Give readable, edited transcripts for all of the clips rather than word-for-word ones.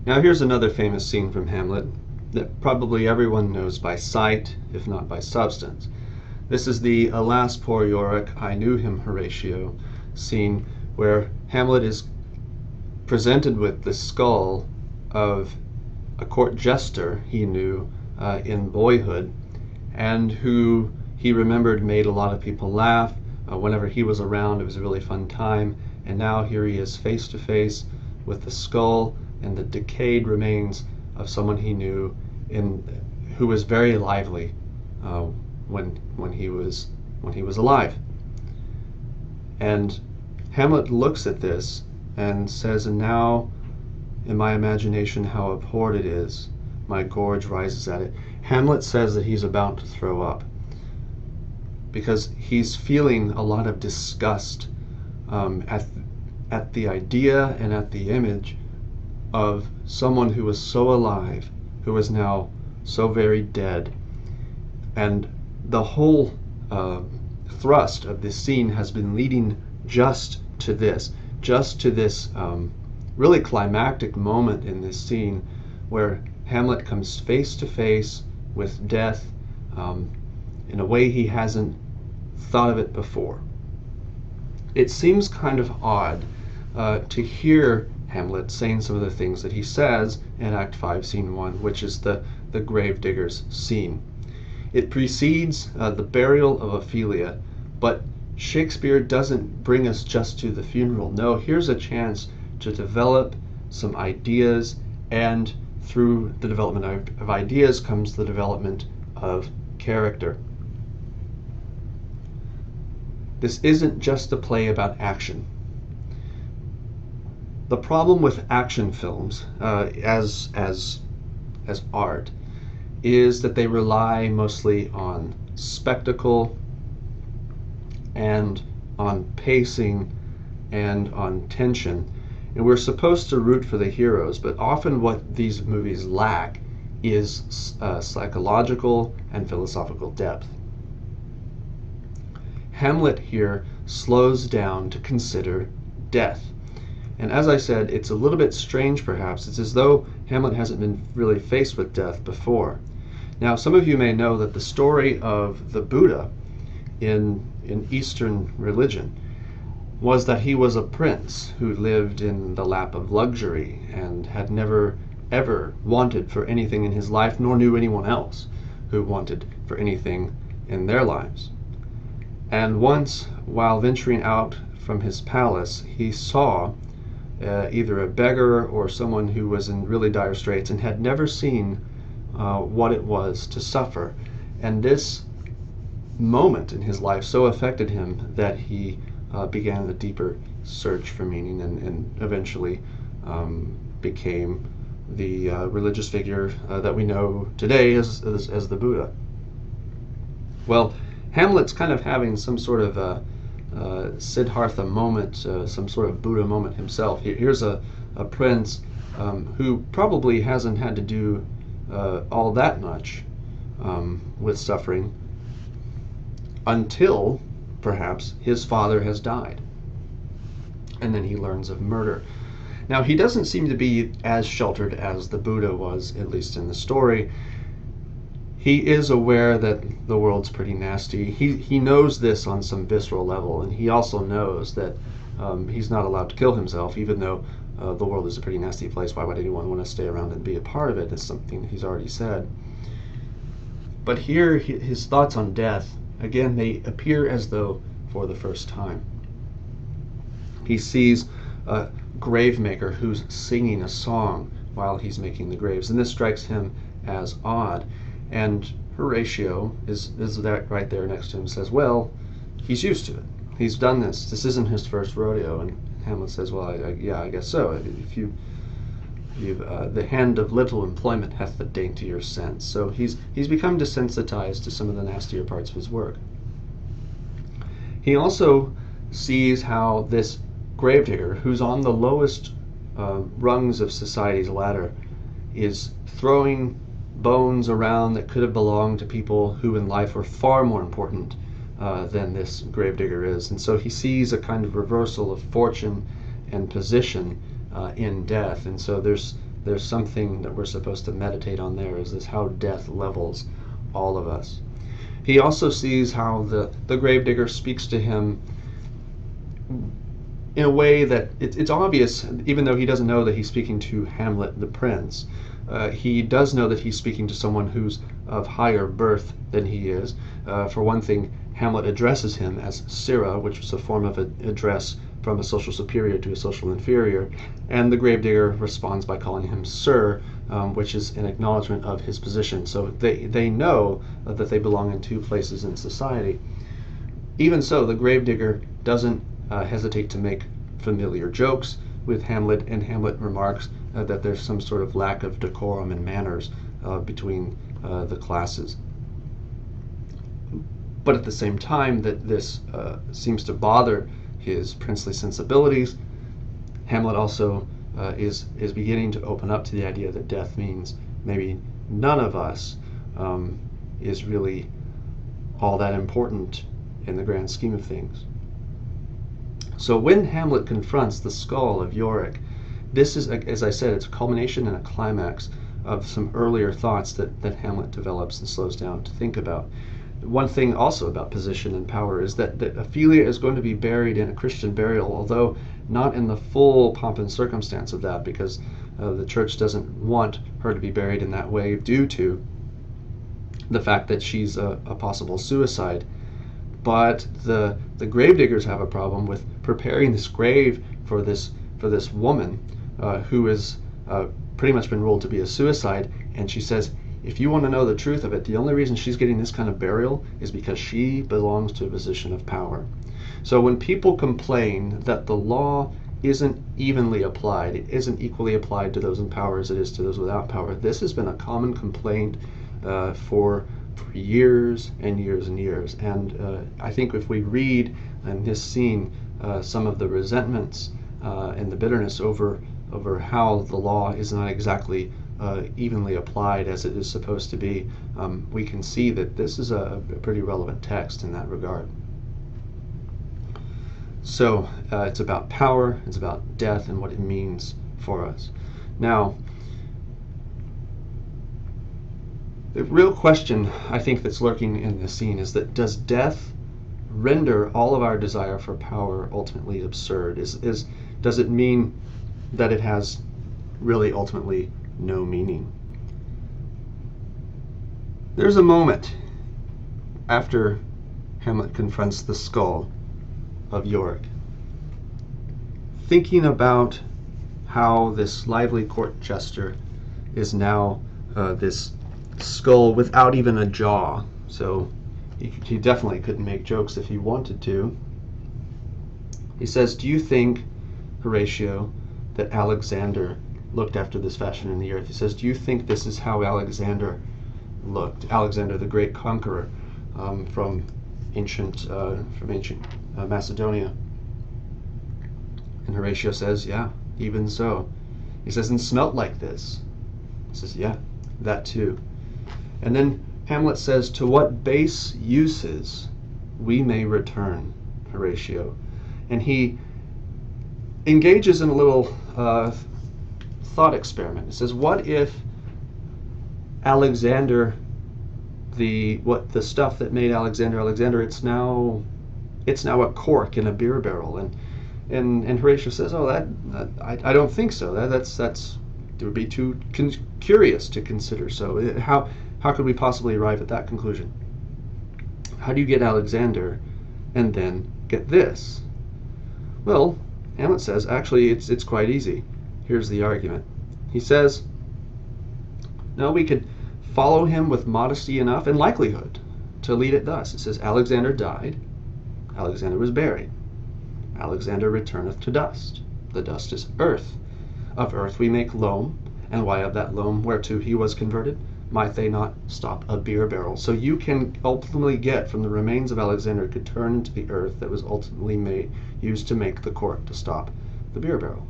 Now here's another famous scene from Hamlet that probably everyone knows by sight, if not by substance. This is the "Alas, poor Yorick, I knew him, Horatio" scene, where Hamlet is presented with the skull of a court jester he knew in boyhood, and who he remembered made a lot of people laugh. Whenever he was around, it was a really fun time. And now here he is face to face with the skull and the decayed remains of someone he knew, who was very lively when he was alive. And Hamlet looks at this and says, "And now, in my imagination, how abhorred it is. My gorge rises at it." Hamlet says that he's about to throw up because he's feeling a lot of disgust at the idea and at the image of someone who was so alive, who is now so very dead. And the whole thrust of this scene has been leading just to this really climactic moment in this scene where Hamlet comes face to face with death in a way he hasn't thought of it before. It seems kind of odd to hear Hamlet saying some of the things that he says in Act 5, Scene 1, which is the gravedigger's scene. It precedes the burial of Ophelia, but Shakespeare doesn't bring us just to the funeral. No, here's a chance to develop some ideas, and through the development of ideas comes the development of character. This isn't just a play about action. The problem with action films as art is that they rely mostly on spectacle and on pacing and on tension. And we're supposed to root for the heroes, but often what these movies lack is psychological and philosophical depth. Hamlet here slows down to consider death. And as I said, it's a little bit strange perhaps. It's as though Hamlet hasn't been really faced with death before. Now, some of you may know that the story of the Buddha in Eastern religion was that he was a prince who lived in the lap of luxury and had never ever wanted for anything in his life, nor knew anyone else who wanted for anything in their lives. And once, while venturing out from his palace, he saw either a beggar or someone who was in really dire straits and had never seen what it was to suffer. And this moment in his life so affected him that he began a deeper search for meaning and eventually became the religious figure that we know today as the Buddha. Well, Hamlet's kind of having some sort of Siddhartha moment, some sort of Buddha moment himself. Here's a prince who probably hasn't had to do all that much with suffering until perhaps his father has died. And then he learns of murder. Now, he doesn't seem to be as sheltered as the Buddha was, at least in the story. He is aware that the world's pretty nasty. He knows this on some visceral level, and he also knows that he's not allowed to kill himself, even though the world is a pretty nasty place. Why would anyone want to stay around and be a part of it? It's something he's already said. But here, his thoughts on death, again, they appear as though for the first time. He sees a grave maker who's singing a song while he's making the graves, and this strikes him as odd. And Horatio is that right there next to him, says, well, he's used to it. He's done this. This isn't his first rodeo. And Hamlet says, well, I guess so. If the hand of little employment hath the daintier sense. So he's become desensitized to some of the nastier parts of his work. He also sees how this gravedigger, who's on the lowest rungs of society's ladder, is throwing bones around that could have belonged to people who in life were far more important than this gravedigger is. And so he sees a kind of reversal of fortune and position in death. And so there's there's something that we're supposed to meditate on there, is this how death levels all of us. He also sees how the gravedigger speaks to him in a way that it's obvious, even though he doesn't know that he's speaking to Hamlet the prince. He does know that he's speaking to someone who's of higher birth than he is. For one thing, Hamlet addresses him as Sirrah, which was a form of address from a social superior to a social inferior, and the gravedigger responds by calling him Sir, which is an acknowledgement of his position. So they know that they belong in two places in society. Even so, the gravedigger doesn't hesitate to make familiar jokes with Hamlet, and Hamlet remarks that there's some sort of lack of decorum and manners between the classes. But at the same time that this seems to bother his princely sensibilities, Hamlet also is beginning to open up to the idea that death means maybe none of us is really all that important in the grand scheme of things. So when Hamlet confronts the skull of Yorick, this is, as I said, it's a culmination and a climax of some earlier thoughts that Hamlet develops and slows down to think about. One thing also about position and power is that Ophelia is going to be buried in a Christian burial, although not in the full pomp and circumstance of that, because the church doesn't want her to be buried in that way due to the fact that she's a possible suicide. But the gravediggers have a problem with preparing this grave for this woman who has pretty much been ruled to be a suicide. And she says, if you want to know the truth of it, the only reason she's getting this kind of burial is because she belongs to a position of power. So when people complain that the law isn't evenly applied, it isn't equally applied to those in power as it is to those without power, this has been a common complaint for years and years and years. And I think if we read in this scene some of the resentments and the bitterness over how the law is not exactly evenly applied as it is supposed to be, we can see that this is a pretty relevant text in that regard. So it's about power, it's about death, and what it means for us. Now, the real question I think that's lurking in this scene is that does death render all of our desire for power ultimately absurd? Does it mean that it has really ultimately no meaning? There's a moment after Hamlet confronts the skull of Yorick, thinking about how this lively court jester is now this skull without even a jaw. So he definitely couldn't make jokes if he wanted to. He says, do you think, Horatio, that Alexander looked after this fashion in the earth? He says, do you think this is how Alexander looked? Alexander, the great conqueror from ancient Macedonia. And Horatio says, yeah, even so. He says, and smelt like this. He says, yeah, that too. And then Hamlet says, to what base uses we may return, Horatio. And he engages in a little thought experiment. He says, what if Alexander, the stuff that made Alexander, it's now a cork in a beer barrel? And Horatio says, oh, I don't think so. That's it would be too curious to consider. So how could we possibly arrive at that conclusion? How do you get Alexander and then get this? Well, Hamlet says, actually, it's quite easy. Here's the argument. He says, no, we could follow him with modesty enough and likelihood to lead it thus. It says, Alexander died, Alexander was buried, Alexander returneth to dust. The dust is earth. Of earth we make loam, and why of that loam whereto he was converted? Might they not stop a beer barrel? So you can ultimately get from the remains of Alexander could turn into the earth that was ultimately used to make the cork to stop the beer barrel.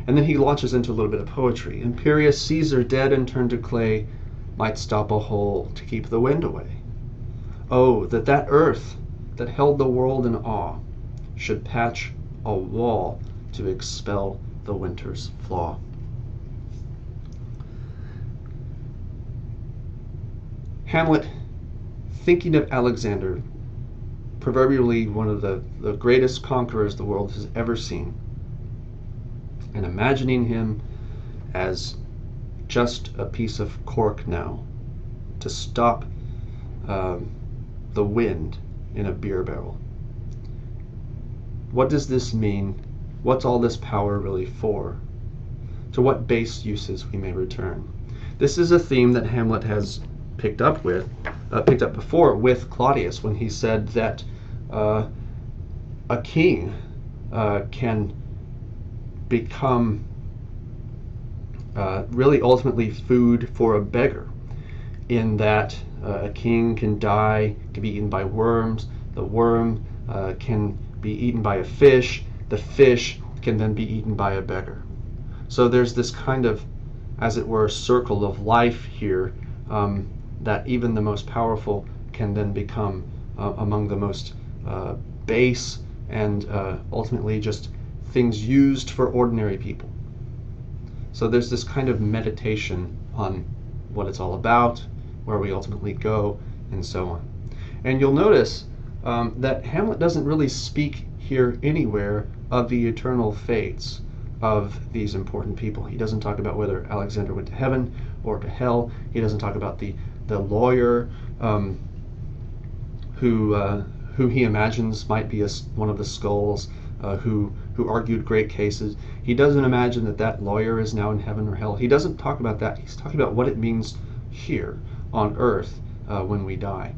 And then he launches into a little bit of poetry. Imperious Caesar, dead and turned to clay, might stop a hole to keep the wind away. Oh, that earth that held the world in awe should patch a wall to expel the winter's flaw. Hamlet, thinking of Alexander, proverbially one of the greatest conquerors the world has ever seen, and imagining him as just a piece of cork now to stop the wind in a beer barrel. What does this mean? What's all this power really for? To what base uses we may return? This is a theme that Hamlet has picked up before with Claudius, when he said that a king can become really ultimately food for a beggar, in that a king can die, can be eaten by worms, the worm can be eaten by a fish, the fish can then be eaten by a beggar. So there's this kind of, as it were, circle of life here, that even the most powerful can then become among the most base and ultimately just things used for ordinary people. So there's this kind of meditation on what it's all about, where we ultimately go, and so on. And you'll notice that Hamlet doesn't really speak here anywhere of the eternal fates of these important people. He doesn't talk about whether Alexander went to heaven or to hell. He doesn't talk about the lawyer who he imagines might be one of the skulls who argued great cases. He doesn't imagine that lawyer is now in heaven or hell. He doesn't talk about that. He's talking about what it means here on earth when we die.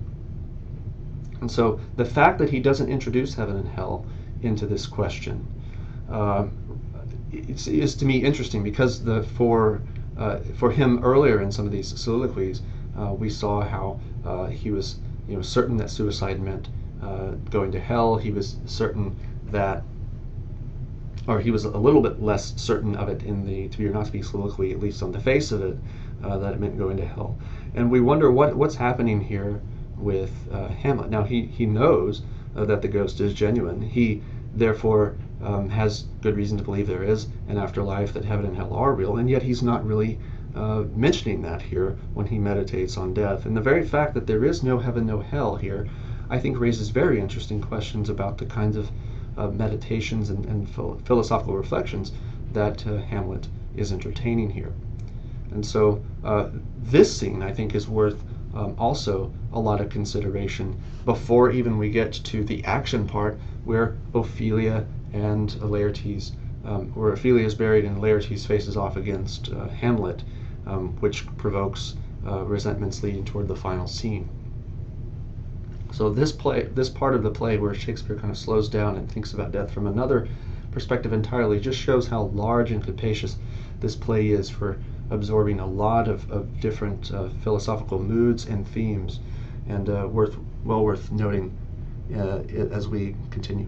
And so the fact that he doesn't introduce heaven and hell into this question is to me interesting, because for him earlier in some of these soliloquies, we saw how he was certain that suicide meant going to hell. He was certain that, or he was a little bit less certain of it in the To Be or Not to Be soliloquy, at least on the face of it, that it meant going to hell. And we wonder what's happening here with Hamlet. Now he knows that the ghost is genuine. He therefore has good reason to believe there is an afterlife, that heaven and hell are real, and yet he's not really mentioning that here when he meditates on death. And the very fact that there is no heaven, no hell here, I think raises very interesting questions about the kinds of meditations and philosophical reflections that Hamlet is entertaining here. And so this scene, I think, is worth also a lot of consideration before even we get to the action part, where Ophelia and Laertes, where Ophelia is buried and Laertes faces off against Hamlet, which provokes resentments leading toward the final scene. So this part of the play, where Shakespeare kind of slows down and thinks about death from another perspective entirely, just shows how large and capacious this play is for absorbing a lot of different philosophical moods and themes, and well worth noting as we continue.